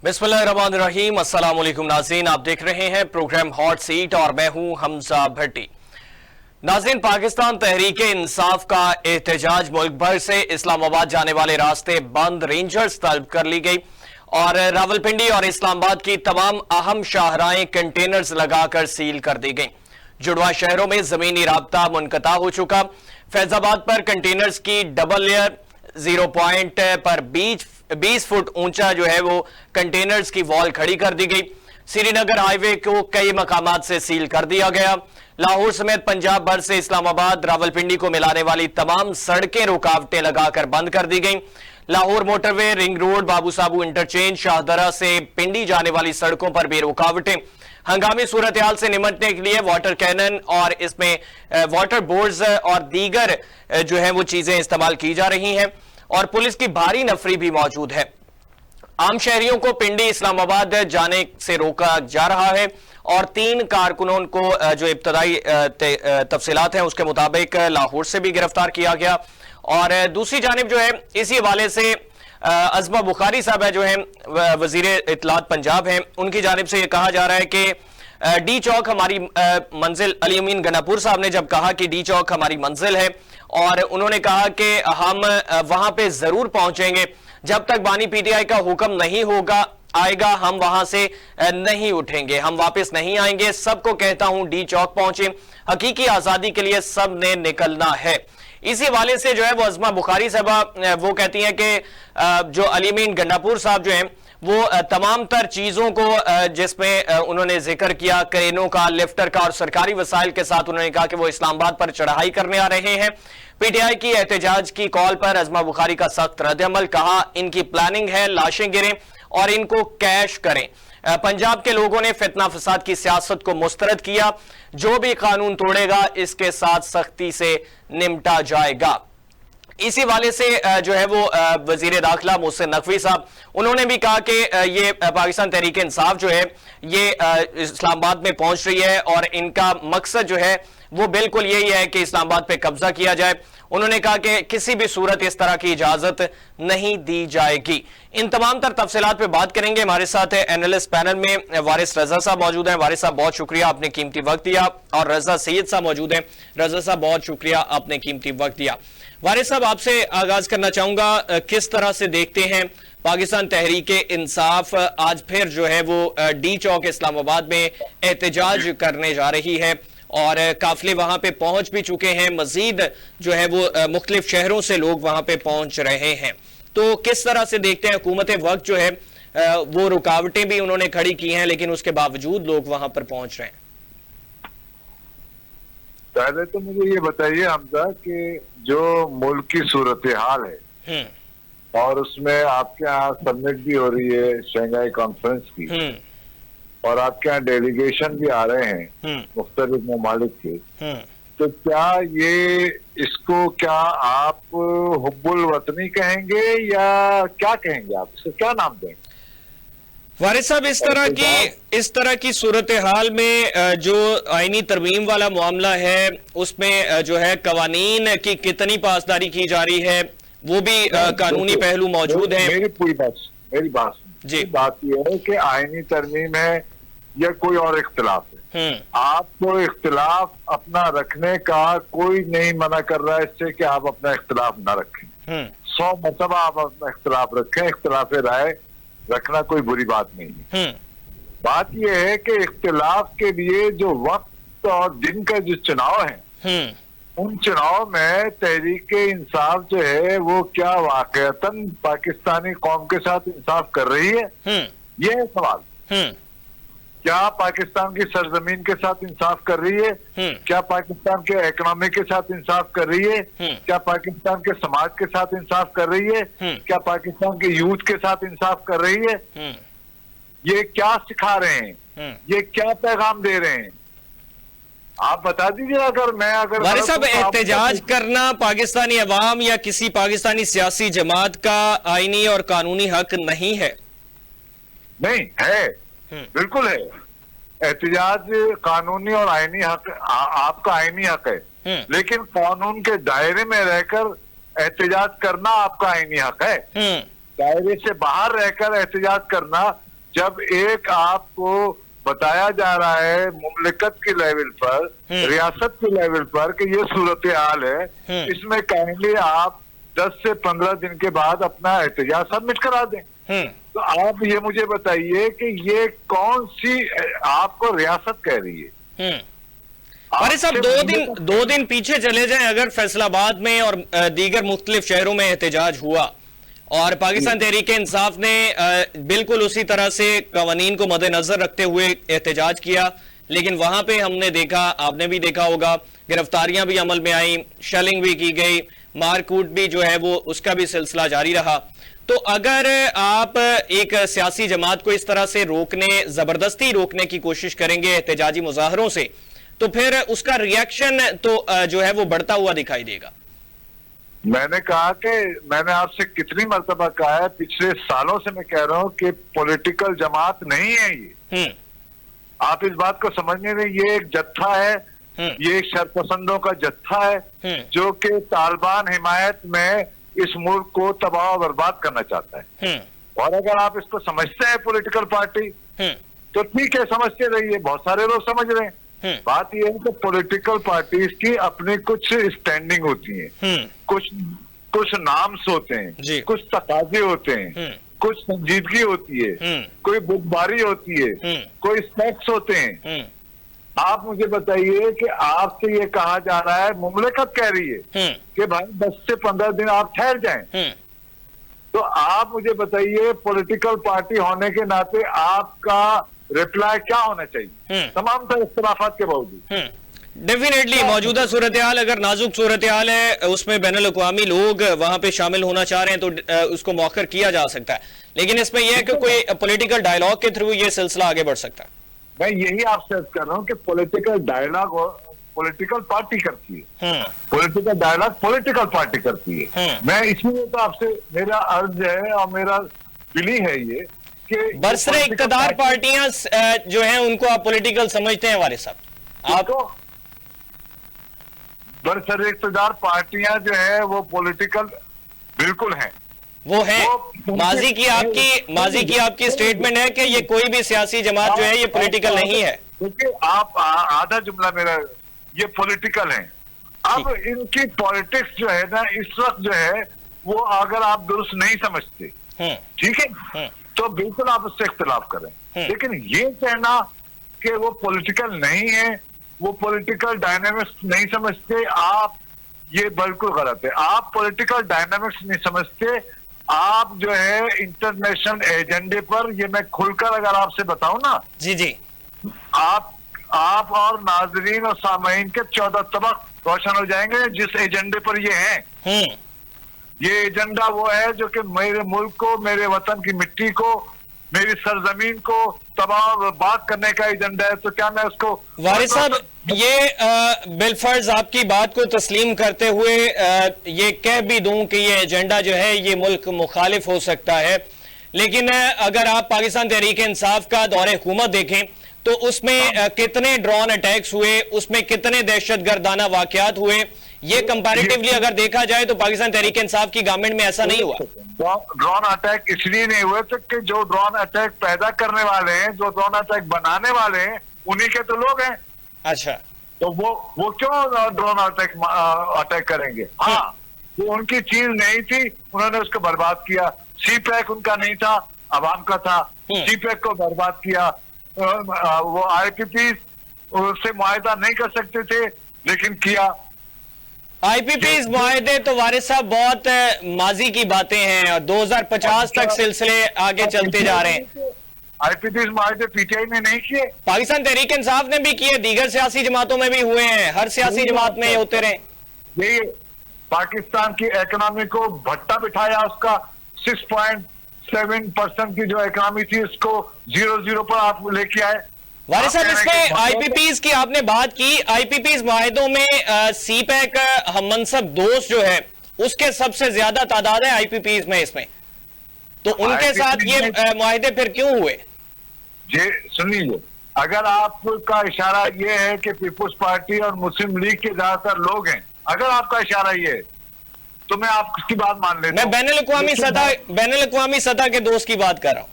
बिस्मिल्लाहिर्रहमानिर्रहीम। अस्सलाम वालेकुम नाज़रीन, आप देख रहे हैं प्रोग्राम हॉट सीट और मैं हूं हमजा भट्टी। नाज़रीन, पाकिस्तान तहरीक इंसाफ का एहतजाज मुल्क भर से इस्लामाबाद जाने वाले रास्ते बंद, रेंजर्स तलब कर ली गई और रावलपिंडी और इस्लामाबाद की तमाम अहम शाहराएं कंटेनर्स लगाकर सील कर दी गई। जुड़वा शहरों में जमीनी राब्ता मुनक़ता हो चुका। फैजाबाद पर कंटेनर्स की डबल लेयर 0 पॉइंट पर 20 फुट ऊंचा जो है वो कंटेनर्स की वॉल खड़ी कर दी गई। श्रीनगर हाईवे को कई मकामात से सील कर दिया गया। लाहौर समेत पंजाब भर से इस्लामाबाद रावलपिंडी को मिलाने वाली तमाम सड़कें रुकावटें लगाकर बंद कर दी गई। लाहौर मोटरवे, रिंग रोड, बाबू साबू इंटरचेंज, शाहदरा से पिंडी जाने वाली सड़कों पर भी रुकावटें। हंगामी सूरत हाल से निपटने के लिए वाटर कैनन और इसमें वाटर बोर्ड्स और दीगर जो है वो चीजें इस्तेमाल की जा रही हैं और पुलिस की भारी नफरी भी मौजूद है। आम शहरियों को पिंडी इस्लामाबाद जाने से रोका जा रहा है और 3 कारकुनों को जो इब्तदाई तफसीलात हैं उसके मुताबिक लाहौर से भी गिरफ्तार किया गया। और दूसरी जानिब जो है इसी हवाले से अज़मा बुखारी साहब है जो है वजीर इत्तलात पंजाब हैं, उनकी जानिब से यह कहा जा रहा है कि डी चौक हमारी मंजिल। अली अमीन गनापुर साहब ने जब कहा कि डी चौक हमारी मंजिल है और उन्होंने कहा कि हम वहां पे जरूर पहुंचेंगे, जब तक बानी पीटीआई का हुक्म नहीं होगा आएगा हम वहां से नहीं उठेंगे, हम वापस नहीं आएंगे। सबको कहता हूं डी चौक पहुंचे, हकीकी आजादी के लिए सब ने निकलना है। इसी हवाले से जो है वो अज़मा बुखारी साहबा वो कहती हैं कि जो अली अमीन गंडापुर साहब जो हैं वो तमाम तर चीजों को जिसमें उन्होंने जिक्र किया क्रेनों का, लिफ्टर का और सरकारी वसाइल के साथ उन्होंने कहा कि वो इस्लामाबाद पर चढ़ाई करने आ रहे हैं। पीटीआई की एहतजाज की कॉल पर अज़मा बुखारी का सख्त रद्द-ए-अमल, कहा इनकी प्लानिंग है लाशें गिरें और इनको कैश करें। पंजाब के लोगों ने फितना फसाद की सियासत को मुस्तरद किया, जो भी कानून तोड़ेगा इसके साथ सख्ती से निपटा जाएगा। इसी वाले से जो है वो वजीर दाखिला मोहसिन नकवी साहब उन्होंने भी कहा कि ये पाकिस्तान तहरीक इंसाफ जो है ये इस्लामाबाद में पहुंच रही है और इनका मकसद जो है वो बिल्कुल यही है कि इस्लामाबाद पे कब्जा किया जाए। उन्होंने कहा कि किसी भी सूरत इस तरह की इजाजत नहीं दी जाएगी। इन तमाम तर तफसीलात पे बात करेंगे। हमारे साथ एनालिस्ट पैनल में वारिस रजा साहब मौजूद हैं। वारिस साहब बहुत शुक्रिया, आपने कीमती वक्त दिया। और रजा सैयद साहब मौजूद हैं। रजा साहब बहुत शुक्रिया, आपने कीमती वक्त दिया। वारिस साहब आपसे आगाज करना चाहूंगा, किस तरह से देखते हैं पाकिस्तान तहरीक इंसाफ आज फिर जो है वो डी चौक इस्लामाबाद में एहतजाज करने जा रही है और काफिले वहां पे पहुंच भी चुके हैं, मजीद जो है वो मुख्तलिफ शहरों से लोग वहां पे पहुंच रहे हैं। तो किस तरह से देखते हैं हुकूमत वक्त जो है वो रुकावटें भी उन्होंने खड़ी की हैं लेकिन उसके बावजूद लोग वहां पर पहुंच रहे हैं? पहले तो मुझे ये बताइए हमजा कि जो मुल्क की सूरत हाल है और उसमें आपके यहाँ समिट भी हो रही है शंघाई कॉन्फ्रेंस की और आपके यहाँ डेलीगेशन भी आ रहे हैं मुख्तलिफ ममालिक के, तो क्या ये इसको क्या आप हुब्बुल वतनी कहेंगे या क्या कहेंगे, आप इसको क्या नाम देंगे? वारिस साहब, इस तरह की सूरत हाल में जो आईनी तरमीम वाला मामला है उसमें जो है कवानीन की कितनी पासदारी की जा रही है वो भी कानूनी पहलू मौजूद है। मेरी बात जी, बात यह है कि आईनी तरमीम है या कोई और इख्तिलाफ है, आपको इख्तिलाफ अपना रखने का कोई नहीं मना कर रहा है इससे कि आप अपना इख्तिलाफ ना रखें। 100 मरतबा आप अपना इख्तिलाफ रखें, इख्तिलाफ राय रखना कोई बुरी बात नहीं है। बात यह है कि इख्तिलाफ के लिए जो वक्त और दिन का जो चुनाव है उन चुनाव में तहरीक इंसाफ जो है वो क्या वाकईतन पाकिस्तानी कौम के साथ इंसाफ कर रही है, ये है सवाल। क्या पाकिस्तान की सरजमीन के साथ इंसाफ कर रही है? क्या पाकिस्तान के इकोनॉमी के साथ इंसाफ कर रही है? क्या पाकिस्तान के समाज के साथ इंसाफ कर रही है? क्या पाकिस्तान के यूथ के साथ इंसाफ कर रही है? ये क्या सिखा रहे हैं, ये क्या पैगाम दे रहे हैं, आप बता दीजिए। अगर वारिस साहब, एहतजाज करना पाकिस्तानी अवाम या किसी पाकिस्तानी सियासी जमात का आईनी और कानूनी हक नहीं है? नहीं है, बिल्कुल है। एहतजाज कानूनी और आईनी हक, आपका आईनी हक है, लेकिन कानून के दायरे में रहकर एहतजाज करना आपका आईनी हक है। दायरे से बाहर रहकर एहतजाज करना जब एक आपको बताया जा रहा है मुमलिकत के लेवल पर, रियासत के लेवल पर कि ये सूरत हाल है, इसमें काइंडली आप 10 से 15 दिन के बाद अपना एहतजाज सबमिट करा दें। तो आप ये मुझे बताइए कि ये कौन सी आपको रियासत कह रही है? अरे साहब, दो दिन पीछे चले जाएं, अगर फैसलाबाद में और दीगर मुख्तलिफ शहरों में एहतजाज हुआ और पाकिस्तान तहरीक इंसाफ ने बिल्कुल उसी तरह से कवानीन को मद्देनजर रखते हुए एहतजाज किया, लेकिन वहां पे हमने देखा, आपने भी देखा होगा, गिरफ्तारियां भी अमल में आई, शेलिंग भी की गई, मारकूट भी जो है वो उसका भी सिलसिला जारी रहा। तो अगर आप एक सियासी जमात को इस तरह से रोकने, जबरदस्ती रोकने की कोशिश करेंगे एहतजाजी मुजाहरों से, तो फिर उसका रिएक्शन तो जो है वो बढ़ता हुआ दिखाई देगा। मैंने कहा कि मैंने आपसे कितनी मर्तबा कहा है, पिछले सालों से मैं कह रहा हूं कि पॉलिटिकल जमात नहीं है ये। आप इस बात को समझने में, ये एक जत्था है, ये एक शरपसंदों का जत्था है जो कि तालिबान हिमायत में इस मुल्क को तबाह और बर्बाद करना चाहता है। और अगर आप इसको समझते हैं पॉलिटिकल पार्टी, तो ठीक है, समझते रहिए, बहुत सारे लोग समझ रहे हैं। बात यह है कि पॉलिटिकल पार्टीज की अपनी कुछ स्टैंडिंग होती है, कुछ नाम्स होते हैं, कुछ तकाजे होते हैं, कुछ संजीदगी होती है, कोई बुखबारी होती है, कोई स्पेक्स होते हैं। आप मुझे बताइए कि आपसे ये कहा जा रहा है, मुमलिकत कह रही है कि भाई 10 से 15 दिन आप ठहर जाएं, तो आप मुझे बताइए पॉलिटिकल पार्टी होने के नाते आपका रिप्लाई क्या होना चाहिए तमाम तरह इख्तिलाफात के बावजूद? डेफिनेटली मौजूदा सूरत हाल अगर नाजुक सूरत हाल है, उसमें बैनुल अक़वामी लोग वहां पे शामिल होना चाह रहे हैं, तो उसको मौखर किया जा सकता है, लेकिन इसमें यह है कि कोई पॉलिटिकल डायलॉग के थ्रू ये सिलसिला आगे बढ़ सकता है। मैं यही आपसे अर्ज कर रहा हूँ कि पॉलिटिकल डायलॉग पॉलिटिकल पार्टी करती है, पॉलिटिकल डायलॉग पॉलिटिकल पार्टी करती है। मैं इसीलिए तो आपसे मेरा अर्ज है और मेरा बिली है ये कि बरसरे इक़्तिदार पार्टियां जो हैं उनको आप पॉलिटिकल समझते हैं वारिस साहब? आपको बरसरे इक़्तिदार पार्टियां जो है वो पॉलिटिकल बिल्कुल हैं, वो है। माजी की आपकी स्टेटमेंट है कि ये कोई भी सियासी जमात जो है ये पॉलिटिकल नहीं है। क्योंकि आप आधा जुमला मेरा, ये पॉलिटिकल है। अब इनकी पॉलिटिक्स जो है ना इस वक्त जो है वो अगर आप दुरुस्त नहीं समझते, ठीक है, तो बिल्कुल आप उससे इख्तिलाफ करें, लेकिन ये कहना कि वो पॉलिटिकल नहीं है, वो पॉलिटिकल डायनामिक्स नहीं समझते, आप ये बिल्कुल गलत है। आप पॉलिटिकल डायनामिक्स नहीं समझते, आप जो है इंटरनेशनल एजेंडे पर, ये मैं खुलकर अगर आपसे बताऊं ना, जी आप और नाजरीन और सामईन के 14 तबक रोशन हो जाएंगे जिस एजेंडे पर ये हैं। ये एजेंडा वो है जो कि मेरे मुल्क को, मेरे वतन की मिट्टी को, मेरी सरजमीन को तबाह और बर्बाद करने का एजेंडा है। तो क्या मैं उसको वारिस साहब ये बिलफर्ज आपकी बात को तस्लीम करते हुए ये कह भी दूं कि ये एजेंडा जो है ये मुल्क मुखालिफ हो सकता है, लेकिन अगर आप पाकिस्तान तहरीक इंसाफ का दौरे हुकूमत देखें तो उसमें कितने ड्रोन अटैक्स हुए, उसमें कितने दहशतगर्दाना वाकयात हुए, ये कंपैरेटिवली अगर देखा जाए तो पाकिस्तान तहरीक इंसाफ की गवर्नमेंट में ऐसा नहीं हुआ। ड्रोन अटैक इसलिए नहीं हुए तो कि जो ड्रोन अटैक पैदा करने वाले हैं, जो ड्रोन अटैक बनाने वाले हैं, उन्हीं के तो लोग हैं। अच्छा, तो वो क्यों ड्रोन अटैक करेंगे? हाँ, वो उनकी चीज नहीं थी, उन्होंने उसको बर्बाद किया। सी पैक उनका नहीं था, अवाम का था, सी पैक को बर्बाद किया। वो IPPs उससे मुआहदा नहीं कर सकते थे, लेकिन किया। IPPs मुआहदे तो वारिस साहब बहुत माजी की बातें हैं और 2050 तक सिलसिले आगे चलते जा रहे हैं। IPPs मुआहदे PTI ने नहीं किए, पाकिस्तान तहरीक इंसाफ ने भी किए, दीगर सियासी जमातों में भी हुए हैं, हर सियासी जमात में होते रहे। यही पाकिस्तान की इकोनॉमी को भट्टा बिठाया, उसका 6.7% की जो इकोनॉमी थी उसको 0 पर आप लेके आए। वारिस साहब इसमें IPPs की आपने बात की, IPPs मुआहिदों में CPEC हममनसब दोस्त जो है उसके सबसे ज्यादा तादाद है IPPs में इसमें, तो उनके साथ ये मुआहिदे फिर क्यों हुए? जी सुन लीजिए, अगर आपका इशारा ये है कि पीपुल्स पार्टी और मुस्लिम लीग के ज्यादातर लोग हैं, अगर आपका इशारा ये है तो मैं आपकी बात मान लेता हूं। मैं बैनुल अक़वामी सतह के दोस्त की बात कर रहा हूं।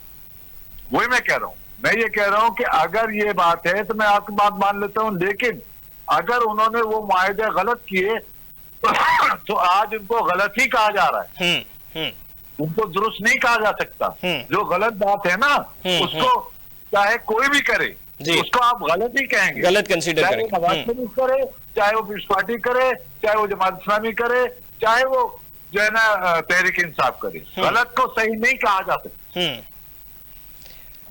वही मैं कह रहा हूँ। मैं ये कह रहा हूँ कि अगर ये बात है तो मैं आपकी बात मान लेता हूँ, लेकिन अगर उन्होंने वो मुआहदे गलत किए तो आज उनको गलत ही कहा जा रहा है, उनको दुरुस्त नहीं कहा जा सकता। जो गलत बात है ना उसको चाहे कोई भी करे उसको आप गलत ही कहेंगे, गलत कंसीडर करेंगे। चाहे वो नवाज शरीफ करे, चाहे वो पीपल्स पार्टी करे, चाहे वो जमात इस्लामी करे, चाहे वो जो है ना तहरीक इंसाफ करे, गलत को सही नहीं कहा जा सकता।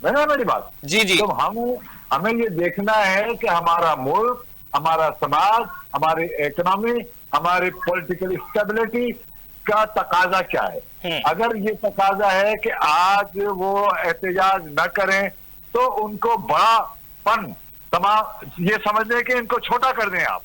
मेरी बात जी जी। तो हमें ये देखना है कि हमारा मुल्क, हमारा समाज, हमारी इकोनॉमी, हमारी पॉलिटिकल स्टेबिलिटी का तकाजा क्या है। अगर ये तकाजा है कि आज वो एहतजाज न करें तो उनको बड़ापन ये समझ लें कि इनको छोटा कर दें, आप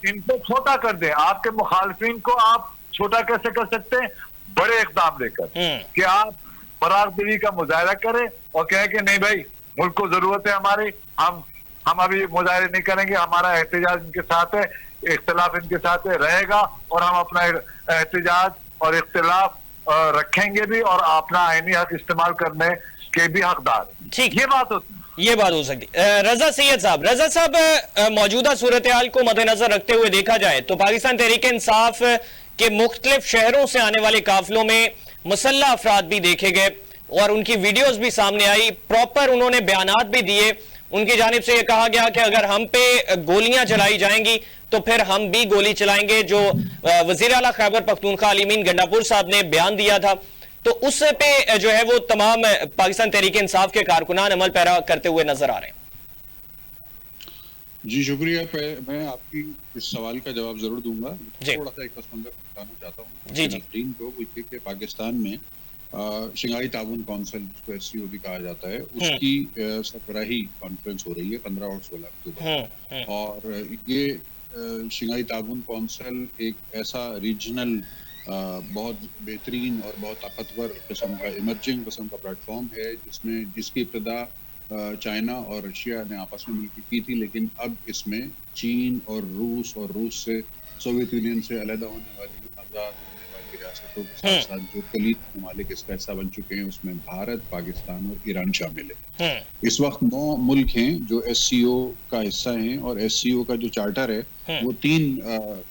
इनको छोटा कर दें। आपके मुखालफिन को आप छोटा कैसे कर सकते हैं? बड़े इक़दाम लेकर कि आप बराबरी का मुजाहरा करें और कहें कि नहीं भाई मुल्क को जरूरत है हमारी, हम अभी मुजाहरे नहीं करेंगे, हमारा एहतजाज इनके साथ है, इख्तिलाफ इनके साथ है रहेगा और हम अपना एहतजाज और इख्तिलाफ रखेंगे भी और अपना आईनी हक इस्तेमाल करने के भी हकदार। ठीक, ये बात हो सकती। रजा सैयद साहब, मौजूदा सूरत हाल को मद्देनजर रखते हुए देखा जाए तो पाकिस्तान तहरीक इंसाफ के मुख्तलिफ शहरों से आने वाले काफिलों में मुसल्लह अफराद भी देखे गए और उनकी वीडियोस भी सामने आई, प्रॉपर उन्होंने बयानात भी दिए। उनकी जानिब से यह कहा गया कि अगर हम पे गोलियां चलाई जाएंगी तो फिर हम भी गोली चलाएंगे, जो वजीर आला खैबर पख्तूनख्वा अली गंडापुर साहब ने बयान दिया था। तो उस पे जो है वो तमाम पाकिस्तान तहरीक इंसाफ के कारकुनान अमल पैरा करते हुए नजर आ रहे हैं। जी शुक्रिया। मैं आपकी इस सवाल का जवाब जरूर दूंगा। थोड़ा सा एक पस मंजर बताना चाहता हूँ जी को, कि पाकिस्तान में शंघाई ताउन काउंसिल, जिसको SCO भी कहा जाता है, उसकी सरबराही कॉन्फ्रेंस हो रही है 15 और 16 अक्टूबर। और ये शंघाई ताउन काउंसिल एक ऐसा रीजनल बहुत बेहतरीन और बहुत ताकतवर किस्म का इमर्जिंग किस्म का प्लेटफॉर्म है, जिसकी इब्तिदा चाइना और रशिया ने आपस में मिलकर की थी, लेकिन अब इसमें चीन और रूस से सोवियत यूनियन से अलग होने वाली, आज़ाद होने वाली रियासतों के साथ साथ जो कलीद ममालिक इसका हिस्सा बन चुके हैं, उसमें भारत, पाकिस्तान और ईरान शामिल है। इस वक्त 9 मुल्क हैं जो SCO का हिस्सा हैं और SCO का जो चार्टर है वो तीन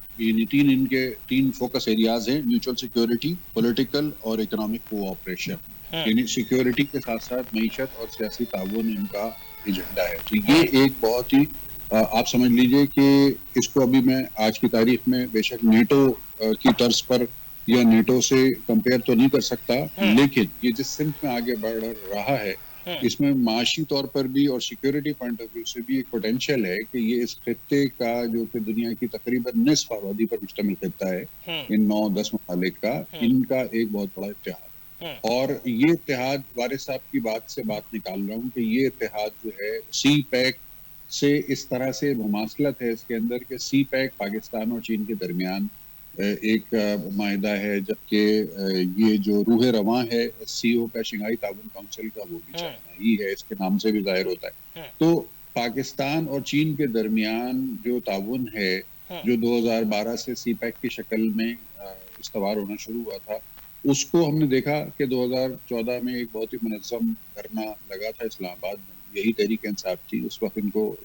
फोकस एरियाज हैं: म्यूचुअल सिक्योरिटी, पॉलिटिकल और इकोनॉमिक कोऑपरेशन। यानी सिक्योरिटी के साथ साथ मईशत और सियासी ताउन इनका एजेंडा है। तो ये एक बहुत ही आप समझ लीजिए कि इसको अभी मैं आज की तारीख में बेशक नेटो की तर्ज पर या नेटो से कंपेयर तो नहीं कर सकता, लेकिन ये जिस सिम्त में आगे बढ़ रहा है इसमें माशी तौर पर भी और सिक्योरिटी पॉइंट ऑफ व्यू से भी एक पोटेंशियल है कि ये इस खित्ते का, जो कि दुनिया की तकरीबन निस्फ आबादी पर मुश्तमिल खित्ता है, इन 9-10 ममालिक का, इनका एक बहुत बड़ा इत्तेहाद। और ये इत्तेहाद, वारिस साहब की बात से बात निकाल रहा हूँ कि ये इत्तेहाद जो है CPEC से इस तरह से मुमासलत है इसके अंदर कि CPEC पाकिस्तान और चीन के दरमियान एक माहिदा है, जबकि ये जो रूह रवां है SCO का, शंघाई ताउन काउंसिल का, वो भी चाइना ही है, इसके नाम से भी जाहिर होता है। तो पाकिस्तान और चीन के दरमियान जो ताउन है, जो 2012 से CPEC की शक्ल में इस्तवार होना शुरू हुआ था, उसको हमने देखा कि 2014 में एक बहुत ही मुनज़्ज़म धरना लगा था इस्लामाबाद में। यही तहरीक इंसाफ थी। उस वक्त इनको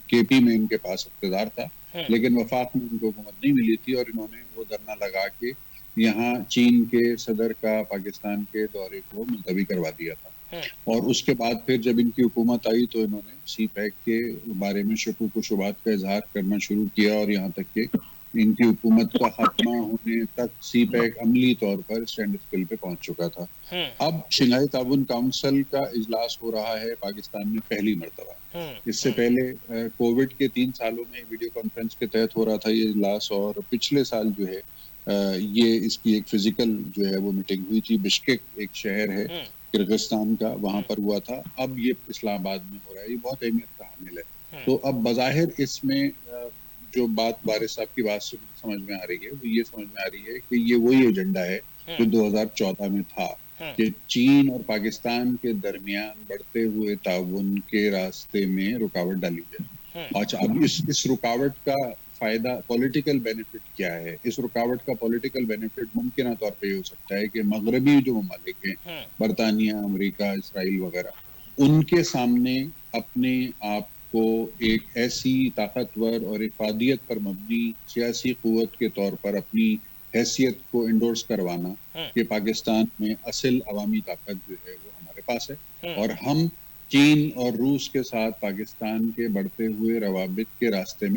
KP में इनके पास इक़्तिदार था, लेकिन वफाक में इनको हुकूमत नहीं मिली थी और इन्होंने वो धरना लगा के यहाँ चीन के सदर का पाकिस्तान के दौरे को मुलतवी करवा दिया था। और उसके बाद फिर जब इनकी हुकूमत आई तो इन्होंने CPEC के बारे में शकूक व शुबात का इजहार करना शुरू किया और यहाँ तक कि इनकी हुकूमत का खात्मा होने तक CPEC अमली तौर पर स्टैंड स्टिल पे पहुंच चुका था। अब शंघाई ताउन काउंसिल का इजलास हो रहा है पाकिस्तान में पहली मर्तबा। इससे पहले कोविड के 3 सालों में वीडियो कॉन्फ्रेंस के तहत हो रहा था ये इजलास, और पिछले साल जो है ये इसकी एक फिजिकल जो है वो मीटिंग हुई थी। बिश्केक एक शहर है किर्गिस्तान का, वहां पर हुआ था। अब ये इस्लामाबाद में हो रहा है। ये बहुत अहमियत का हामिल है। तो अब बज़ाहिर इसमें जो बात वारिस साहब की बात से समझ में आ रही है वो ये समझ में आ रही है कि ये वही एजेंडा है जो 2014 में था कि चीन और पाकिस्तान के दरमियान बढ़ते हुए ताउन के रास्ते में रुकावट डाली जाए। अच्छा, अब इस रुकावट का फायदा, पॉलिटिकल बेनिफिट क्या है? इस रुकावट का पॉलिटिकल बेनिफिट मुमकिन तौर पे ये हो सकता है कि मगरबी जो ममालिक हैं, बरतानिया, अमेरिका, इसराइल वगैरह, उनके सामने अपने आप को एक ऐसी ताकतवर और इफादियत पर मबनी सियासी कुव्वत के तौर पर अपनी हैसियत को इंडोर्स करवाना कि पाकिस्तान में असल अवामी ताकत जो है वो हमारे पास है और हम चीन और रूस के साथ पाकिस्तान के बढ़ते हुए रवाबित के रास्ते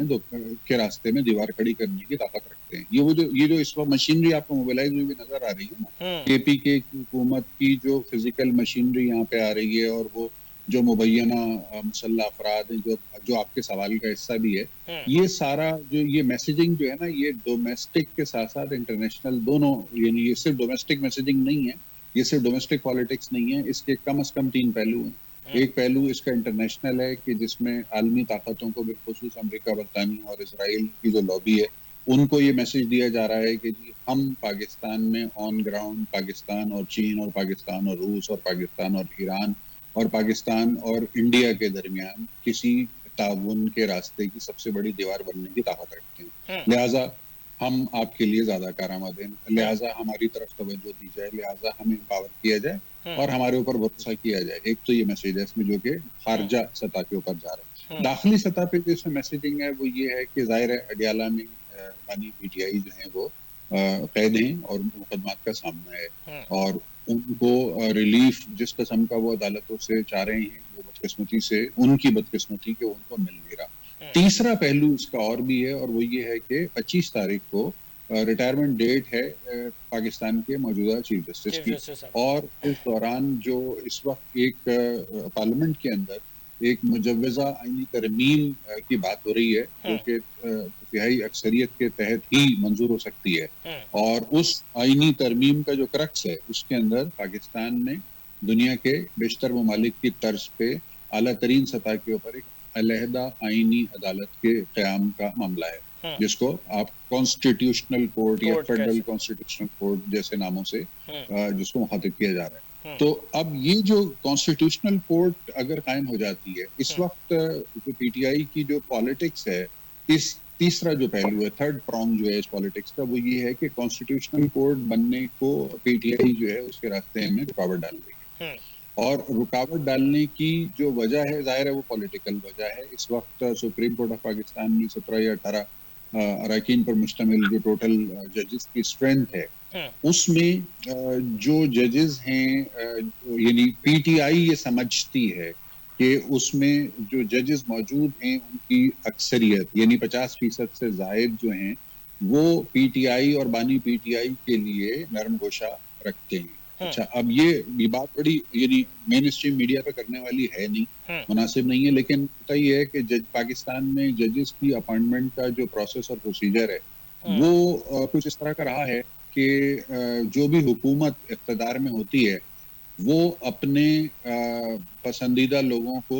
में दीवार खड़ी करने की ताकत रखते हैं। ये जो इस वक्त मशीनरी आपको मोबिलाइज हुई नजर आ रही है ना, केपीके की हुकूमत की जो फिजिकल मशीनरी यहाँ पे आ रही है और वो जो मुबैना मुसल्लह अफराद हैं, जो आपके सवाल का हिस्सा भी है, ये सारा जो ये मैसेजिंग जो है ना, ये डोमेस्टिक के साथ साथ इंटरनेशनल दोनों, यानी ये सिर्फ डोमेस्टिक मैसेजिंग नहीं है, ये सिर्फ डोमेस्टिक पॉलिटिक्स नहीं है, इसके कम से कम 3 पहलू हैं। एक पहलू इसका इंटरनेशनल है कि जिसमें आलमी ताकतों को, बिलखुसूस अमेरिका, बरतानिया और इसराइल की जो लॉबी है, उनको ये मैसेज दिया जा रहा है कि जी हम पाकिस्तान में ऑन ग्राउंड पाकिस्तान और चीन और पाकिस्तान और रूस और पाकिस्तान और ईरान और पाकिस्तान और इंडिया के दरमियान किसी ताउन के रास्ते की सबसे बड़ी दीवार बनने की ताकत रखते हैं। लिहाजा हम आपके लिए ज्यादा कारामद हैं, लिहाजा हमारी तरफ तवज्जो दी जाए, लिहाजा हमें एम्पावर किया जाए और हमारे ऊपर भरोसा किया जाए। एक तो ये मैसेज है इसमें जो कि खारजा सतह के ऊपर जा रहा है। दाखिली सतह पे जो इसमें मैसेजिंग है वो ये है कि जाहिर है अडियाला में बानी पीटीआई जो है वो कैद हैं और मुकदमात का सामना है और उनको रिलीफ जिस किस्म का वो अदालतों से चाह रहे हैं, वो बदकिस्मती से उनकी बदकिस्मती के उनको मिल नहीं रहा। तीसरा पहलू इसका और भी है और वो ये है कि 25 तारीख को रिटायरमेंट डेट है पाकिस्तान के मौजूदा चीफ जस्टिस की और इस दौरान जो इस वक्त एक पार्लियामेंट के अंदर एक मुजव्वजा आईनी तरमीम की बात हो रही है जो कि तिहाई अक्सरियत के तहत ही मंजूर हो सकती है और उस आईनी तरमीम का जो क्रक्स है उसके अंदर पाकिस्तान में दुनिया के बेशतर ममालिक की तर्ज पे आला तरीन सतह के ऊपर एक अलहदा आईनी अदालत के क़याम का मामला है जिसको आप कॉन्स्टिट्यूशनल कोर्ट या फेडरल कॉन्स्टिट्यूशनल कोर्ट जैसे नामों से जिसको मुखातिब किया जा रहा है। तो अब ये जो कॉन्स्टिट्यूशनल कोर्ट अगर कायम हो जाती है, इस वक्त जो पीटीआई की जो पॉलिटिक्स है, इस तीसरा जो पहलू है, थर्ड प्रॉन्ग जो है इस पॉलिटिक्स का, वो ये है कि कॉन्स्टिट्यूशनल कोर्ट बनने को पीटीआई जो है उसके रास्ते में रुकावट डाल रही है और रुकावट डालने की जो वजह है जाहिर है वो पॉलिटिकल वजह है। इस वक्त सुप्रीम कोर्ट ऑफ पाकिस्तान में 17 या 18 अरकान पर मुश्तमिल जो टोटल जजेस की स्ट्रेंथ है, उसमें जो जजेस हैं, यानी पीटीआई ये समझती है कि उसमें जो जजेस मौजूद हैं उनकी अक्सरियत यानी 50% से जायद जो हैं वो पीटीआई और बानी पीटीआई के लिए नरम गोशा रखते हैं। अच्छा, अब ये बात बड़ी यानी मेन स्ट्रीम मीडिया पे करने वाली है नहीं, मुनासिब नहीं है, लेकिन पता ही है कि पाकिस्तान में जजेस की अपॉइंटमेंट का जो प्रोसेस और प्रोसीजर है वो कुछ इस तरह का रहा है कि जो भी हुकूमत इख्तिदार में होती है वो अपने पसंदीदा लोगों को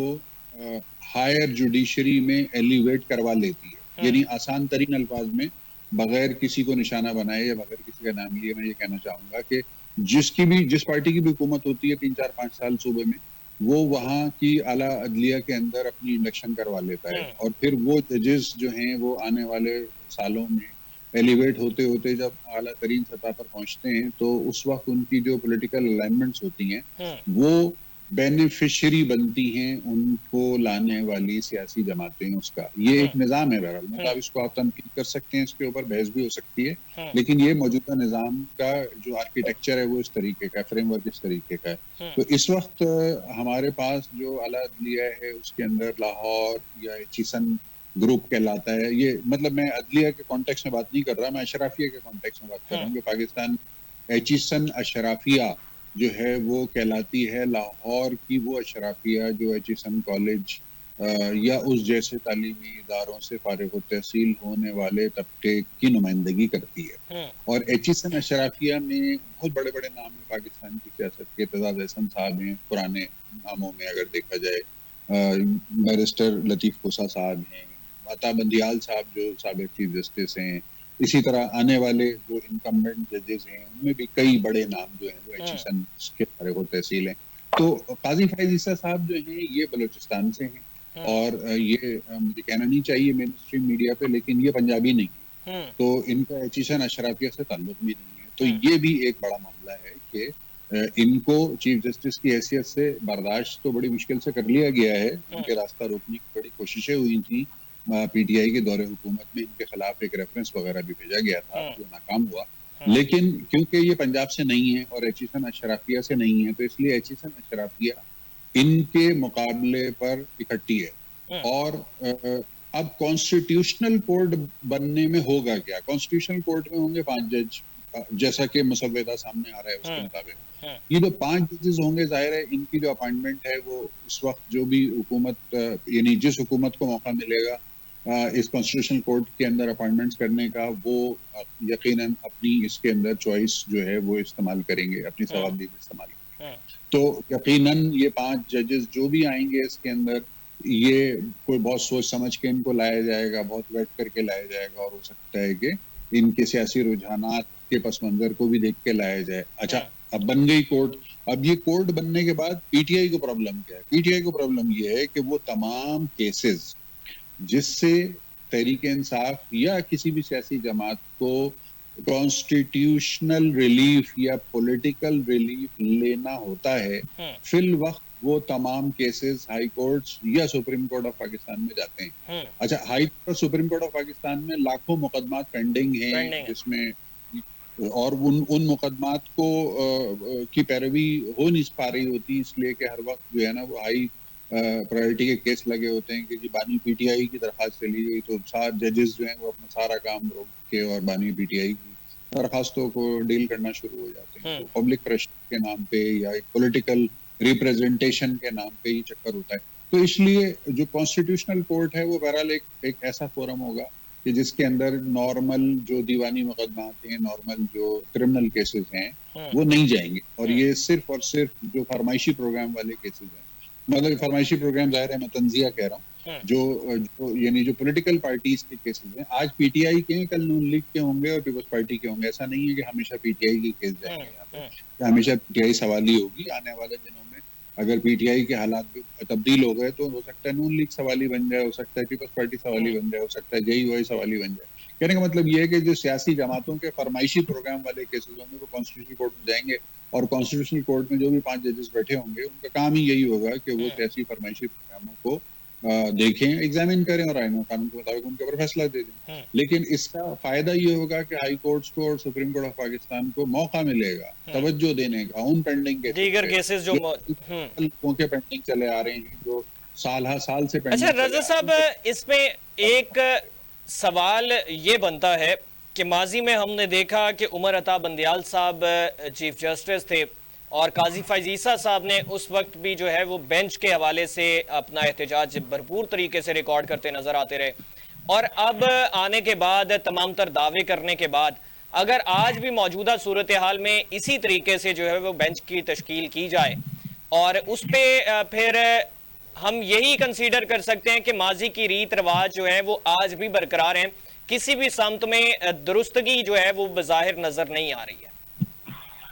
हायर जुडिशरी में एलिवेट करवा लेती है। यानी आसान तरीन अल्फाज में, बगैर किसी को निशाना बनाए या बगैर किसी का नाम लिए, मैं ये कहना चाहूंगा कि जिस पार्टी की भी हुकूमत होती है 3, 4, 5 साल सूबे में, वो वहाँ की आला अदलिया के अंदर अपनी इलेक्शन करवा लेता है और फिर वो जजेस जो हैं वो आने वाले सालों में एलिवेट होते होते जब आला तरीन सतह पर पहुंचते हैं तो उस वक्त उनकी जो पॉलिटिकल अलाइनमेंट्स होती हैं वो बेनिफिशियरी बनती हैं उनको लाने वाली सियासी जमातें। उसका ये एक निज़ाम है। बहरहाल मतलब इसको आप तनकीद कर सकते हैं, इसके ऊपर बहस भी हो सकती है, लेकिन ये मौजूदा निज़ाम का जो आर्किटेक्चर है वो इस तरीके का, फ्रेमवर्क इस तरीके का है। तो इस वक्त हमारे पास जो आला अदलिया है उसके अंदर लाहौर या एचिसन ग्रुप कहलाता है। ये मतलब मैं अदलिया के कॉन्टेक्स्ट में बात नहीं कर रहा, मैं अशराफिया के कॉन्टेक्स्ट में बात कर रहा हूँ कि पाकिस्तान एचिसन अशराफिया जो है वो कहलाती है लाहौर की वो अशराफिया जो एचिसन कॉलेज या उस जैसे तालीमी इदारों से फारिग तहसील होने वाले तबके की नुमाइंदगी करती है। और एचिसन अशराफिया में बहुत बड़े बड़े नाम है पाकिस्तान की सियासत के। एतजाज अहसन साहब हैं पुराने नामों में अगर देखा जाए, बैरिस्टर लतीफ कोसा साहब हैं, अता बंदियाल साहब जो साबिक चीफ जस्टिस हैं, इसी तरह आने वाले जो इनकम्बेंट जजेस हैं उनमें भी कई बड़े नाम जो हैं वो एचिसन के फारिग तहसील हैं। तो काजी फैज ईसा साहब जो हैं ये बलूचिस्तान से हैं और ये मुझे कहना नहीं चाहिए मेन स्ट्रीम मीडिया पे, लेकिन ये पंजाबी नहीं है, तो इनका एचिशन अशराफिया से ताल्लुक भी नहीं है। तो ये भी एक बड़ा मामला है कि इनको चीफ जस्टिस की हैसियत से बर्दाश्त तो बड़ी मुश्किल से कर लिया गया है। उनके रास्ता रोकने की बड़ी कोशिशें हुई थी, पीटीआई के दौरे हुकूमत में इनके खिलाफ एक रेफरेंस वगैरह भी भेजा गया था जो नाकाम हुआ। लेकिन क्योंकि ये पंजाब से नहीं है और एचिसन अशराफिया से नहीं है, तो इसलिए एचिसन अशराफिया इनके मुकाबले पर इकट्ठी है। और अब कॉन्स्टिट्यूशनल कोर्ट बनने में होगा क्या? कॉन्स्टिट्यूशनल कोर्ट में होंगे 5 जज, जैसा कि मुसव्वदा सामने आ रहा है उसके मुताबिक। ये जो 5 जजेस होंगे, जाहिर है इनकी जो अपॉइंटमेंट है वो इस वक्त जो भी हुकूमत यानी जिस हुकूमत को मौका मिलेगा इस कॉन्स्टिट्यूशनल कोर्ट के अंदर अपॉइंटमेंट्स करने का, वो यकीनन अपनी इसके अंदर चॉइस जो है वो इस्तेमाल करेंगे, अपनी सवालियत इस्तेमाल करेंगे। तो यकीनन ये 5 जजेस जो भी आएंगे इसके अंदर, ये कोई बहुत सोच समझ के इनको लाया जाएगा, बहुत वेट करके लाया जाएगा, और हो सकता है कि इनके सियासी रुझानात के पस मंजर को भी देख के लाया जाए। अच्छा, अब बन गई कोर्ट। अब ये कोर्ट बनने के बाद पीटीआई को प्रॉब्लम क्या है? पीटीआई को प्रॉब्लम ये है कि वो तमाम केसेस जिससे तहरीक इंसाफ या किसी भी सियासी जमात को कॉन्स्टिट्यूशनल रिलीफ या पॉलिटिकल रिलीफ लेना होता है, फिल वक्त वो तमाम केसेस हाई कोर्ट्स या सुप्रीम कोर्ट ऑफ पाकिस्तान में जाते हैं। अच्छा, high court supreme court of Pakistan में लाखों मुकदमात पेंडिंग हैं, जिसमें और उन मुकदमात को की पैरवी हो नहीं पा रही होती, इसलिए कि हर वक्त जो है ना वो हाई प्रायोरिटी के केस लगे होते हैं कि जी बानी पीटीआई की दरखास्त चली गई, तो 7 जजेस जो हैं वो अपना सारा काम रोक के और बानी पीटीआई की दरखास्तों को डील करना शुरू हो जाते हैं। तो पब्लिक प्रेशर के नाम पे या एक पॉलिटिकल रिप्रेजेंटेशन के नाम पे ही चक्कर होता है। तो इसलिए जो कॉन्स्टिट्यूशनल कोर्ट है वो बहरहाल एक ऐसा फोरम होगा कि जिसके अंदर नॉर्मल जो दीवानी मुकदमात हैं, नॉर्मल जो क्रिमिनल केसेस हैं, वो नहीं जाएंगे, और ये सिर्फ और सिर्फ जो फरमाइशी प्रोग्राम वाले केसेस हैं, मतलब फरमाइशी प्रोग्राम जाहिर है मैं तंजिया कह रहा हूँ, जो यानी जो पॉलिटिकल पार्टीज के केसेस हैं, आज पीटीआई के, कल नून लीग के होंगे और पीपल्स पार्टी के होंगे। ऐसा नहीं है कि हमेशा पीटीआई के केस जाएंगे यहाँ पे, हमेशा पीटीआई सवाली होगी। आने वाले दिनों में अगर पीटीआई के हालात तब्दील हो गए तो हो सकता है नून लीग सवाली बन जाए, हो सकता है पीपल्स पार्टी सवाली बन जाए, हो सकता है जेयूआई सवाली बन जाए। कहने का मतलब ये है कि जो सियासी जमातों के फरमाइशी प्रोग्राम वाले केसेस होंगे वो कॉन्स्टिट्यूशनल कोर्ट में जाएंगे, और कॉन्स्टिट्यूशनल कोर्ट में जो भी 5 जजेस बैठे होंगे उनका काम ही यही होगा कि वो सियासी फरमाइशी प्रोग्रामों को देखें, एग्जामिन करें और आईन कानून के मुताबिक उनके ऊपर फैसला दे दें। लेकिन इसका फायदा ये होगा कि हाई कोर्ट्स को और सुप्रीम कोर्ट ऑफ पाकिस्तान को मौका मिलेगा तवज्जो देने का उन पेंडिंग केसेस, दीगर केसेस जो के पेंडिंग चले आ रहे हैं, जो साल से पेंडिंग। अच्छा रजा साहब, इसमें एक सवाल ये बनता है कि माजी में हमने देखा कि उमर अता बंदियाल साहब चीफ जस्टिस थे और काजी फैज ईसा साहब ने उस वक्त भी जो है वो बेंच के हवाले से अपना एहतजाज भरपूर तरीके से रिकॉर्ड करते नजर आते रहे, और अब आने के बाद तमाम तर दावे करने के बाद अगर आज भी मौजूदा सूरत हाल में इसी तरीके से जो है वो बेंच की तश्कील की जाए और उस पर फिर हम यही कंसीडर कर सकते हैं कि माजी की रीत रिवाज जो है वो आज भी बरकरार हैं, किसी भी समत में दुरुस्तगी जो है वो बज़ाहिर नजर नहीं आ रही है।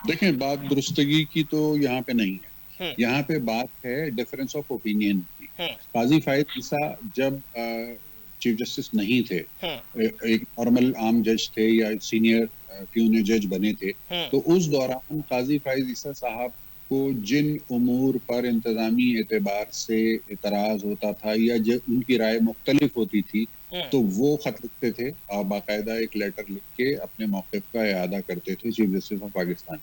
देखें, बात दुरुस्तगी की तो यहाँ पे नहीं है, यहाँ पे बात है डिफरेंस ऑफ ओपिनियन की। काजी फैज ईसा जब चीफ जस्टिस नहीं थे, एक नॉर्मल आम जज थे या सीनियर प्यून जज बने थे, तो उस दौरान काजी फैज ईसा साहब को जिन उमूर पर इंतजामी एतबार से इतराज होता था या जब उनकी राय मुख्तलिफ होती थी, तो वो खत लिखते थे और बाकायदा एक लेटर लिख के अपने मौक़िफ़ का इआदा करते थे चीफ जस्टिस ऑफ पाकिस्तान।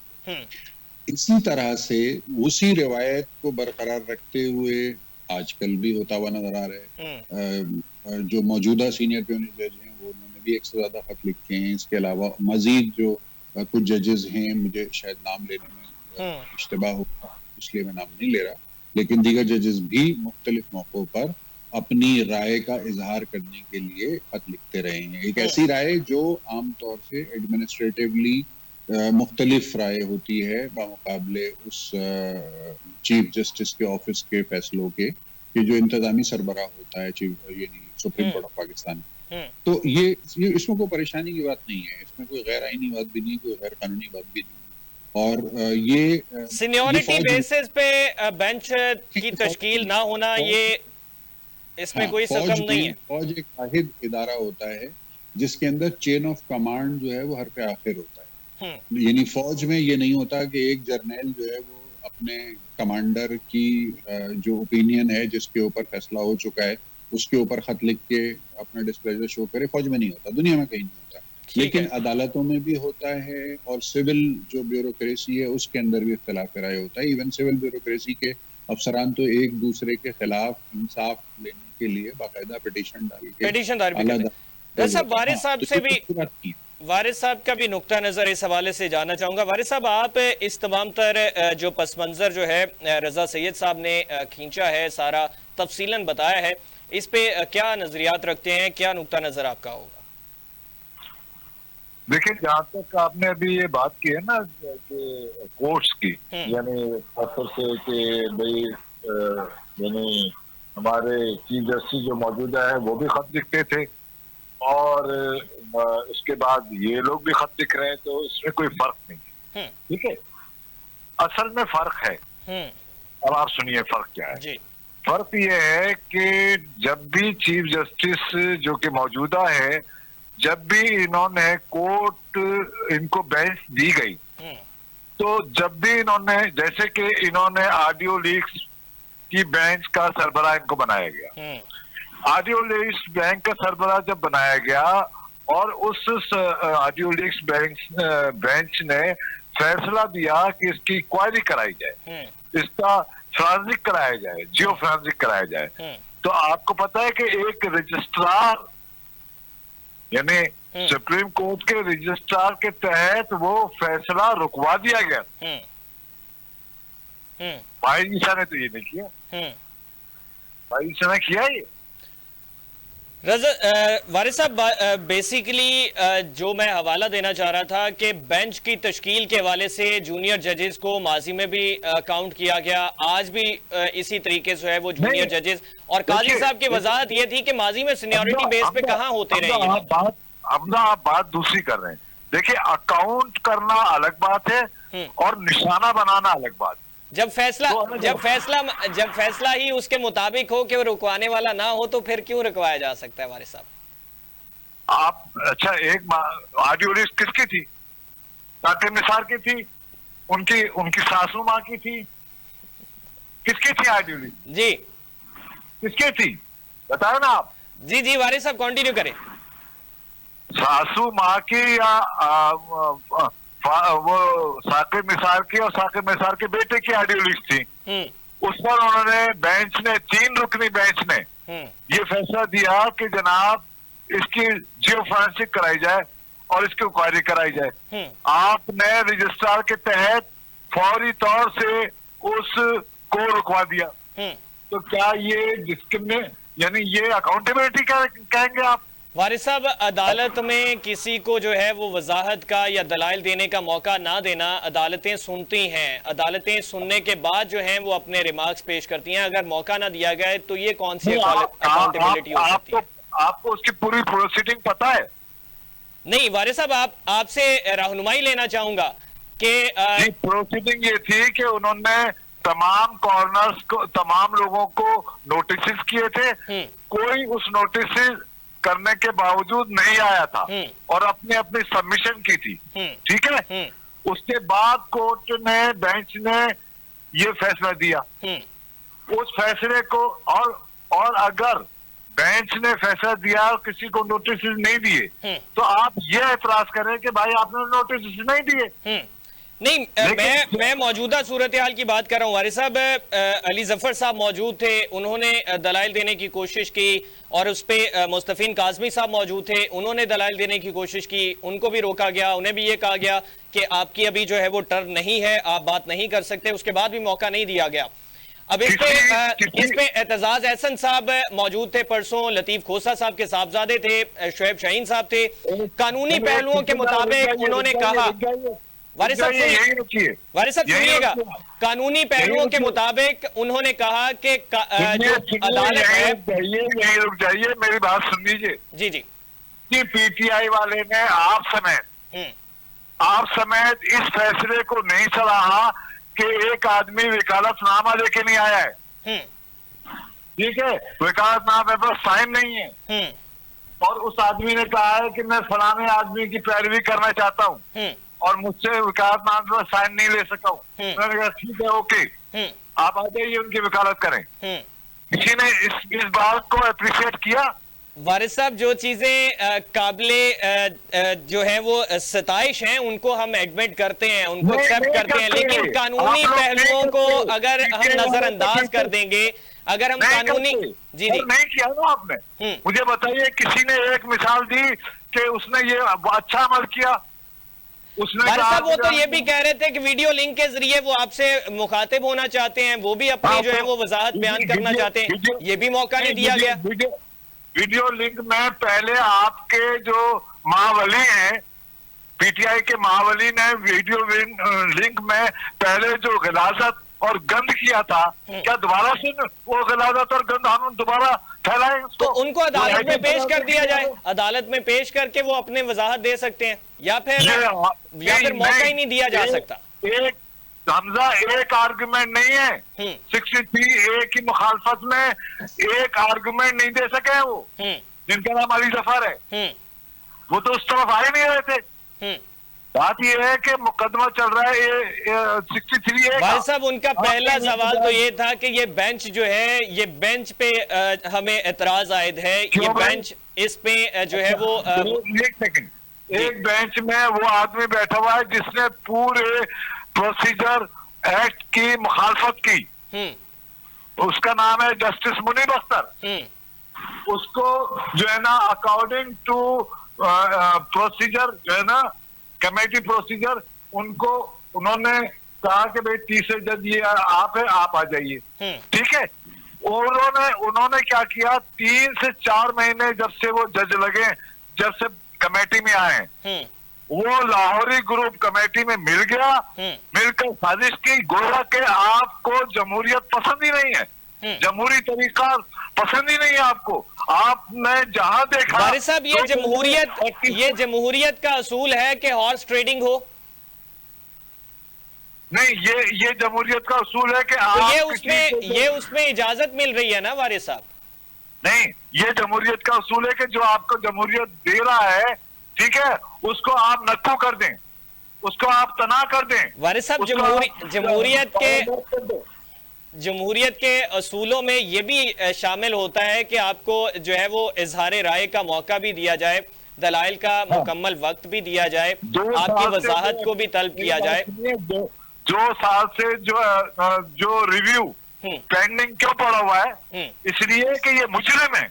इसी तरह से उसी रिवायत को बरकरार रखते हुए आजकल भी होता हुआ नजर आ रहा है। जो मौजूदा सीनियर प्यून जज हैं वो उन्होंने भी 1 से ज्यादा खत लिखे हैं। इसके अलावा मजीद जो कुछ जजेस हैं, मुझे शायद नाम लेने में इश्तिबाह होगा इसलिए मैं नाम नहीं ले रहा, लेकिन दीगर जजेस भी मुख्तलिफ मौकों पर अपनी राय का इजहार करने के लिए खत लिखते रहे हैं। एक ऐसी राय जो आमतौर से एडमिनिस्ट्रेटिवली मुख्तलिफ राय होती है बामुकाबले उस चीफ जस्टिस के ऑफिस के फैसलों के, कि जो इंतजामी सरबराह होता है यानी सुप्रीम कोर्ट ऑफ पाकिस्तान। तो ये इसमें कोई परेशानी की बात नहीं है, इसमें कोई गैर आईनी बात भी नहीं, कोई गैर कानूनी बात भी नहीं। और ये सीनियरिटी बेसिस पे बेंच की तश्कील ना होना, ये इसमें कोई सकम नहीं है। फौज एक वाहिद इदारा होता है जिसके अंदर चेन ऑफ कमांड जो है वो हर पे आखिर होता है। यानी फौज में ये नहीं होता कि एक जर्नैल जो है वो अपने कमांडर की जो ओपिनियन है, जिसके ऊपर फैसला हो चुका है, उसके ऊपर खत लिख के अपना डिस्प्लेजर शो करे। फौज में नहीं होता, दुनिया में कहीं नहीं होता, लेकिन अदालतों में भी होता है और सिविल जो ब्यूरोक्रेसी है उसके अंदर भी इख्तिलाफ राय होता है। इवन सिविल ब्यूरोक्रेसी के अफसरान तो एक दूसरे के खिलाफ इंसाफ लेने के लिए बाकायदा पिटीशन डाल के वारिस साहब से भी, वारिस साहब का भी नुक्ता नजर इस हवाले से जानना चाहूंगा। वारिस साहब, आप इस तमाम तर जो पस मंजर जो है रजा सैयद साहब ने खींचा है, सारा तफसीलन बताया है, इस पे क्या नजरियात रखते हैं, क्या नुक्ता नजर आपका होगा? देखिए, जहाँ तक आपने अभी ये बात की है ना कि कोर्ट्स की, यानी खासतौर से कि भाई यानी हमारे चीफ जस्टिस जो मौजूदा है वो भी खत लिखते थे और उसके बाद ये लोग भी खत लिख रहे हैं, तो इसमें कोई फर्क नहीं है। ठीक है, असल में फर्क है। अब आप सुनिए फर्क क्या है। फर्क ये है कि जब भी चीफ जस्टिस जो कि मौजूदा है, जब भी इन्होंने कोर्ट इनको बेंच दी गई, तो जब भी इन्होंने, जैसे कि इन्होंने ऑडियो लीक्स की बेंच का सरबराह इनको बनाया गया। ऑडियो लीक्स बैंक का सरबराह जब बनाया गया और उस ऑडियो लीक्स बेंच ने फैसला दिया कि इसकी इंक्वायरी कराई जाए, इसका फॉरेंसिक कराया जाए, जियो फॉरेंसिक कराया जाए, तो आपको पता है कि एक रजिस्ट्रार यानी सुप्रीम कोर्ट के रजिस्ट्रार के तहत वो फैसला रुकवा दिया गया। भाई ईसा ने तो ये नहीं किया, भाई ईसा ने किया ये। वारिस साहब, बेसिकली जो मैं हवाला देना चाह रहा था कि बेंच की तश्कील के हवाले से जूनियर जजेस को माजी में भी काउंट किया गया, आज भी इसी तरीके से है वो जूनियर जजेस, और काजी साहब की वजाहत ये थी कि माजी में सीनियरिटी बेस पे कहाँ होते रहे। आप बात दूसरी कर रहे हैं। देखिए, अकाउंट करना अलग बात है और निशाना बनाना अलग बात। जब फैसला ही उसके मुताबिक हो कि वो रुकवाने वाला ना हो, तो फिर क्यों रुकवाया जा सकता है वारिस साहब? आप अच्छा, एक ऑडियो लिस्ट किसकी थी? साकिब निसार की थी, उनकी सासू माँ की थी, किसकी थी ऑडियो लिस्ट? जी, किसकी थी बताए ना आप। जी वारिस साहब कंटिन्यू करें। सासू माँ की या वो साकिब निसार की और साकिब निसार के बेटे की ऑडियो लिस्ट थी। उस पर उन्होंने बेंच ने, 3 रुकनी बेंच ने ये फैसला दिया कि जनाब इसकी जियो फॉरेंसिक कराई जाए और इसकी इंक्वायरी कराई जाए। आपने रजिस्ट्रार के तहत फौरी तौर से उसको रुकवा दिया, तो क्या ये डिस्क्रिमिनेशन, यानी ये अकाउंटेबिलिटी कहेंगे आप? वारिस साहब, अदालत में किसी को जो है वो वजाहत का या दलाइल देने का मौका ना देना, अदालतें सुनती हैं, अदालतें सुनने के बाद जो है वो अपने रिमार्क्स पेश करती हैं। अगर मौका ना दिया गया तो ये कौन सी अकाउंटेबिलिटी हो सकती है? आपको उसकी पूरी प्रोसीडिंग पता है? नहीं वारिस साहब, आपसे रहनुमाई लेना चाहूंगा कि प्रोसीडिंग ये थी कि उन्होंने तमाम कॉर्नर्स को, तमाम लोगों को नोटिस किए थे, कोई उस नोटिस करने के बावजूद नहीं आया था और अपनी अपनी सबमिशन की थी। ठीक है, उसके बाद कोर्ट ने, बेंच ने ये फैसला दिया। उस फैसले को और अगर बेंच ने फैसला दिया और किसी को नोटिस नहीं दिए, तो आप ये एतराज करें कि भाई आपने नोटिस नहीं दिए। नहीं, मैं मौजूदा सूरत हाल की बात कर रहा हूँ वारिस साहब। अली जफर साहब मौजूद थे, उन्होंने दलाइल देने की कोशिश की, और उस पे मुस्तफीन काजमी साहब मौजूद थे, उन्होंने दलाइल देने की कोशिश की, उनको भी रोका गया, उन्हें भी ये कहा गया कि आपकी अभी जो है वो टर्न नहीं है, आप बात नहीं कर सकते, उसके बाद भी मौका नहीं दिया गया। अब इस पे एतजाज एहसन साहब मौजूद थे परसों, लतीफ खोसा साहब के साहबजादे थे, शुएब शाहीन साहब थे। कानूनी पहलुओं के मुताबिक उन्होंने कहा, वारिस साहब सुनिएगा, कानूनी पहलुओं के मुताबिक उन्होंने कहा कि जो अदालत है, यही रुक जाइए, मेरी बात सुन लीजिए। जी कि पीटीआई वाले ने आप समेत इस फैसले को नहीं सराहा कि एक आदमी वकालतनामा लेके नहीं आया है। ठीक है, विकासनामा पर साइन नहीं है, और उस आदमी ने कहा है कि मैं फलाने आदमी की पैरवी करना चाहता हूँ और मुझसे विकासनामा पर साइन नहीं ले सका हूँ। मैंने कहा ठीक है, ओके, आप आ जाइए, उनकी वकालत करें। किसी ने इस बात को अप्रिशिएट किया? वारिस साहब, जो चीजें काबिले जो है वो सताइश हैं, उनको हम एडमिट करते हैं, उनको एक्सेप्ट करते हैं, लेकिन कानूनी पहलुओं को अगर हम नजरअंदाज कर देंगे, अगर हम कानूनी जी नहीं किया ना आपने, मुझे बताइए किसी ने एक मिसाल दी कि उसने ये अच्छा अमल किया? उसने साहब वो तो ये भी कह रहे थे कि वीडियो लिंक के जरिए वो आपसे मुखातिब होना चाहते हैं, वो भी अपनी जो है वो वजाहत बयान करना चाहते हैं, ये भी मौका नहीं दिया गया। वीडियो लिंक में पहले आपके जो महावली हैं, पीटीआई के महावली ने वीडियो लिंक में पहले जो गलाजत और गंद किया था, क्या दोबारा से वो गलाजत और गंद हम दोबारा फैलाएं? तो उनको अदालत में पेश कर दिया जाए, अदालत में पेश करके वो अपने वजाहत दे सकते हैं, या फिर मौका ही नहीं दिया जा सकता। एक हमजा एक आर्गुमेंट नहीं है, 63A की मुखालफत में एक आर्गुमेंट नहीं दे सके हैं वो, जिनका नाम अली जफर है, वो तो उस तरफ आए नहीं रहे थे। बात यह है कि मुकदमा चल रहा है ये 63A। भाई साहब, उनका पहला सवाल तो ये था कि ये बेंच जो है, ये बेंच पे हमें एतराज आयद है, ये बेंच इस पे जो है वो एक सेकंड, एक बेंच में वो आदमी बैठा हुआ है जिसने पूरे प्रोसीजर एक्ट की मुखालफत की, उसका नाम है जस्टिस मुनीब अख्तर। उसको जो है ना अकॉर्डिंग टू प्रोसीजर जो है ना कमेटी प्रोसीजर, उनको उन्होंने कहा कि भाई तीसरे जज ये आप है, आप आ जाइए, ठीक है। उन्होंने क्या किया, 3 से 4 महीने जब से वो जज लगे, जब से कमेटी में आए, वो लाहौरी ग्रुप कमेटी में मिल गया, मिलकर साजिश की, गोया के आपको जमहूरियत पसंद ही नहीं है, जमहूरी तरीका पसंद ही नहीं है आपको, आपने जहां देखा। वारिस साहब, ये जमहूरियत का असूल है कि हॉर्स ट्रेडिंग हो? नहीं, ये जमहूरियत का असूल है कि तो ये उसमें इजाजत मिल रही है ना वारिस साहब? नहीं, ये जमहूरियत का असूल है कि जो आपको जमहूरियत दे रहा है, ठीक है, उसको आप नक्कू कर दें, उसको आप तना कर दें। वारिस साहब, जमहूरियत के असूलों में ये भी शामिल होता है कि आपको जो है वो इजहार राय का मौका भी दिया जाए, दलाइल का मुकम्मल वक्त भी दिया जाए, आपकी वजाहत को भी तल्ब किया जाए। 2 साल से जो रिव्यू पेंडिंग क्यों पड़ा हुआ है? इसलिए कि ये मुजरिम है,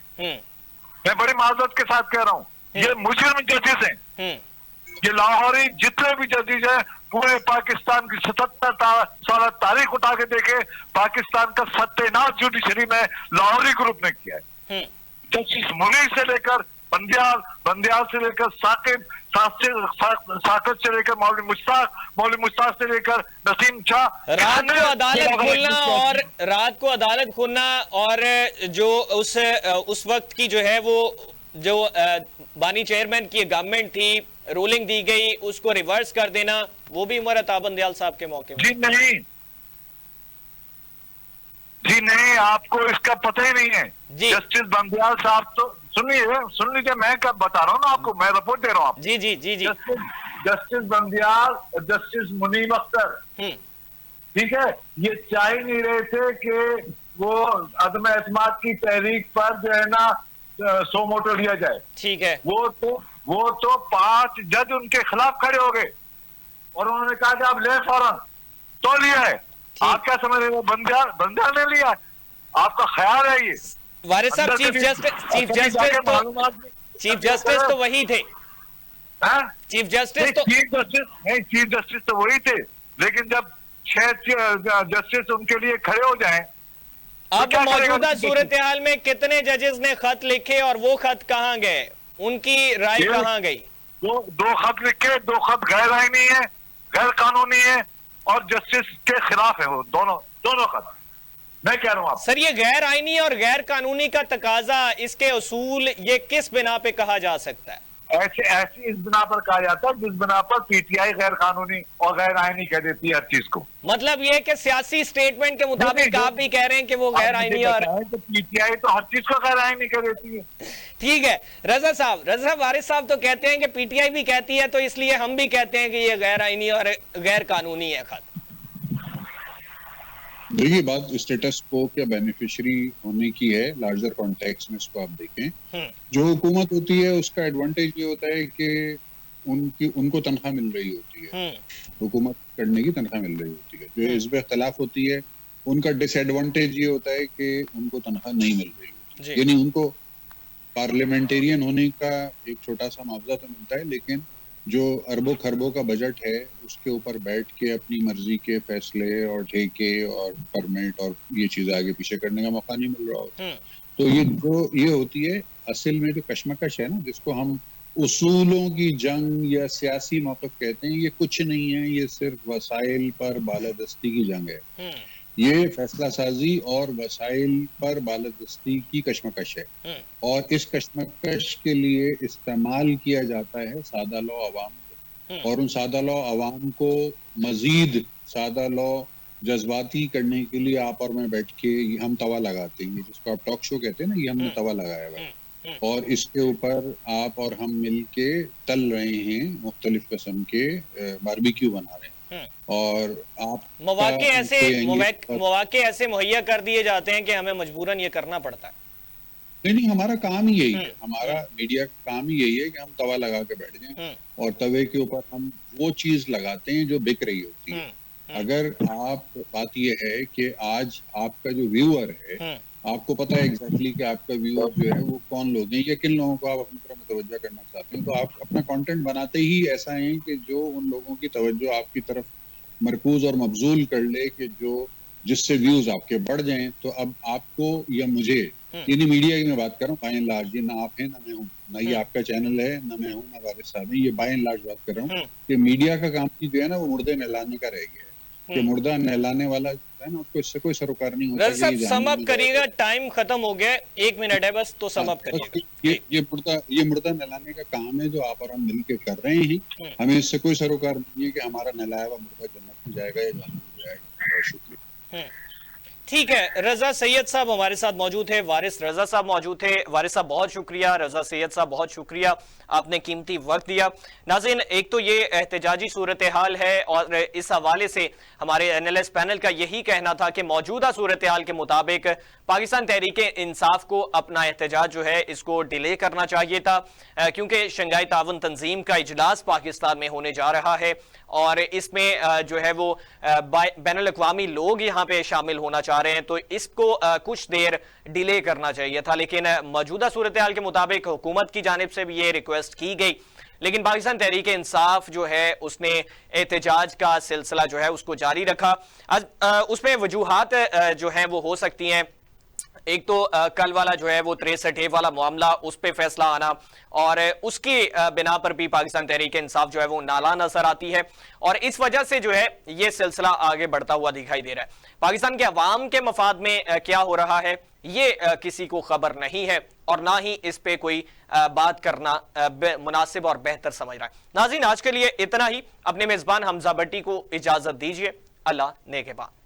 मैं बड़ी माजरत के साथ कह रहा हूँ, ये मुजरिम जजेस हैं, ये लाहौरी जितने भी जजेस हैं पूरे पाकिस्तान की 77 साल तारीख उठा के देखे, पाकिस्तान का सत्यानाश जुडिशरी में लाहौरी ग्रुप ने किया है। जस्टिस मुनीर से लेकर बंदियाल से लेकर साकिब, साकिब से लेकर मौलवी मुश्ताक से लेकर नसीम शाह, रात को अदालत खुलना और जो उस वक्त की जो है वो जो बानी चेयरमैन की गवर्नमेंट थी, रूलिंग दी गई, उसको रिवर्स कर देना, वो भी उमर अता बंदियाल साहब के मौके में। जी नहीं, आपको इसका पता ही नहीं है। जस्टिस बंदियाल साहब तो सुन लीजिए, मैं कब बता रहा हूँ ना आपको, मैं रिपोर्ट दे रहा हूँ आपको। जी। जस्टिस बंदियाल, जस्टिस मुनीब अख्तर, ठीक है, ये चाह ही नहीं रहे थे कि वो अदम एतमाद की तहरीक पर जो है ना सो मोटो लिया जाए, ठीक है। वो तो 5 जज उनके खिलाफ खड़े हो गए और उन्होंने कहा कि आप ले फौरन, तो लिया है। आप क्या समझ रहे हो, बंदियाल ने लिया? आपका ख्याल है ये? वारिस साहब, चीफ जस्टिस तो वही थे, चीफ जस्टिस तो वही थे, लेकिन जब 6 जस्टिस उनके लिए खड़े हो जाएं, अब मौजूदा सूरत हाल में कितने जजेस ने खत लिखे और वो खत कहाँ गए, उनकी राय कहाँ गई? 2 खत लिखे, 2 खत गैर आईनी है, गैर कानूनी है और जस्टिस के खिलाफ है, वो दोनों खत। मैं कह रहा हूँ आप सर, ये गैर आईनी और गैर कानूनी का तकाजा, इसके उसूल ये किस बिना पे कहा जा सकता है? ऐसी इस बिना पर कहा जाता है जिस बिना पर पीटीआई गैर कानूनी और गैर आईनी कह देती है हर चीज को। मतलब ये कि सियासी स्टेटमेंट के मुताबिक आप भी कह रहे हैं कि वो गैर आईनी और तो पीटीआई तो हर चीज को गैर आईनी कह देती है। ठीक है रजा साहब वारिस साहब तो कहते हैं कि पीटीआई भी कहती है तो इसलिए हम भी कहते हैं कि ये गैर आईनी और गैर कानूनी है खत। देखिए बात स्टेटस को क्या बेनिफिशियरी होने की है, लार्जर कॉन्टेक्स्ट में इसको आप देखें। जो हुकूमत होती है उसका एडवांटेज ये होता है कि उनको तनख्वाह मिल रही होती है, हुकूमत करने की तनख्वाह मिल रही होती है। जो इस पे इख्तलाफ होती है उनका डिसएडवांटेज ये होता है कि उनको तनख्वाह नहीं मिल रही होती है, यानी उनको पार्लियामेंटेरियन होने का एक छोटा सा मुआवजा तो मिलता है, लेकिन जो अरबों खरबों का बजट है उसके ऊपर बैठ के अपनी मर्जी के फैसले और ठेके और परमिट और ये चीजें आगे पीछे करने का मौका नहीं मिल रहा होता। तो ये होती है असल में जो कशमकश है ना, जिसको हम उसूलों की जंग या सियासी मौक़िफ़ कहते हैं, ये कुछ नहीं है, ये सिर्फ वसाइल पर बालादस्ती की जंग है। ये फैसला साजी और वसाइल पर बालादस्ती की कशमकश है और इस कशमकश के लिए इस्तेमाल किया जाता है सादा लौ अवाम को, और उन सादा लौ अवाम को मजीद सादा लौ जज्बाती करने के लिए आप और मैं बैठ के हम तवा लगाते हैं, जिसको आप टॉक शो कहते हैं ना, ये हमने तवा लगाया हुआ है और इसके ऊपर आप और हम मिल के तल रहे हैं, मुख्तलिफ किस्म के बारबेक्यू बना रहे हैं और आप मौके ऐसे मुहैया कर दिए जाते हैं कि हमें मजबूरन ये करना पड़ता है। नहीं, हमारा काम ही यही है, हमारा मीडिया का काम ही यही है कि हम तवा लगा के बैठ जाएं और तवे के ऊपर हम वो चीज लगाते हैं जो बिक रही होती है। अगर आप बात ये है कि आज आपका जो व्यूअर है, आपको पता है एग्जैक्टली कि आपका व्यूअर जो है वो कौन लोग हैं या किन लोगों को आप अपनी तरफ तवज्जो करना चाहते हैं, तो आप अपना कंटेंट बनाते ही ऐसा है कि जो उन लोगों की तवज्जो आपकी तरफ मरकूज और मबजूल कर ले कि जो जिससे व्यूज आपके बढ़ जाएं। तो अब आपको या मुझे, यानी मीडिया की मैं बात कर रहा हूँ, बाय एंड लार्ज, ये ना आप हैं ना मैं हूँ, ना ये आपका चैनल है, ना मैं हूँ, ना वारिस साहब है, ये बाय एंड लार्ज बात कर रहा हूँ कि मीडिया का काम जो है ना वो मुर्दे नहलाने का रह गया है कि मुर्दा नहलाने वाला है ना, उसको इससे कोई सरोकार नहीं होता। सब सम अप करिएगा, टाइम खत्म हो गया, 1 मिनट है बस, तो सम अप करिएगा। ये मुर्दा नहलाने का काम है जो आप और हम मिलके कर रहे हैं, हमें इससे कोई सरोकार नहीं है कि हमारा नहलाया हुआ मुर्दा जन्नत में जाएगा या जहन्नम में जाएगा। बहुत शुक्रिया। ठीक है, रजा सैयद साहब हमारे साथ मौजूद थे, वारिस रजा साहब मौजूद थे। वारिस साहब बहुत शुक्रिया, रजा सैयद साहब बहुत शुक्रिया, आपने कीमती वक्त दिया। नाज़रीन, एक तो ये एहतजाजी सूरत हाल है और इस हवाले से हमारे एनालिस्ट पैनल का यही कहना था कि मौजूदा सूरत हाल के मुताबिक पाकिस्तान तहरीक इंसाफ को अपना एहतजाज जो है इसको डिले करना चाहिए था, क्योंकि शंघाई ताउन तंजीम का इजलास पाकिस्तान में होने जा रहा है और इसमें जो है वो बैनुल अक़वामी लोग यहाँ पे शामिल होना चाह रहे हैं, तो इसको कुछ देर डिले करना चाहिए था। लेकिन मौजूदा सूरत हाल के मुताबिक हुकूमत की जानिब से भी ये रिक्वेस्ट की गई, लेकिन पाकिस्तान तहरीक इंसाफ जो है उसने एहतजाज का सिलसिला जो है उसको जारी रखा। उसमें वजूहात जो हैं वो हो सकती हैं, एक तो कल वाला जो है वो 63A वाला मामला, उस पे फैसला आना और उसकी बिना पर भी पाकिस्तान तहरीक इंसाफ जो है वो नाला नजर आती है और इस वजह से जो है ये सिलसिला आगे बढ़ता हुआ दिखाई दे रहा है। पाकिस्तान के अवाम के मफाद में क्या हो रहा है ये किसी को खबर नहीं है और ना ही इस पे कोई बात करना मुनासिब और बेहतर समझ रहा है। नाज़रीन, आज के लिए इतना ही। अपने मेजबान हमजा भट्टी को इजाजत दीजिए। अल्लाह नेगहबान।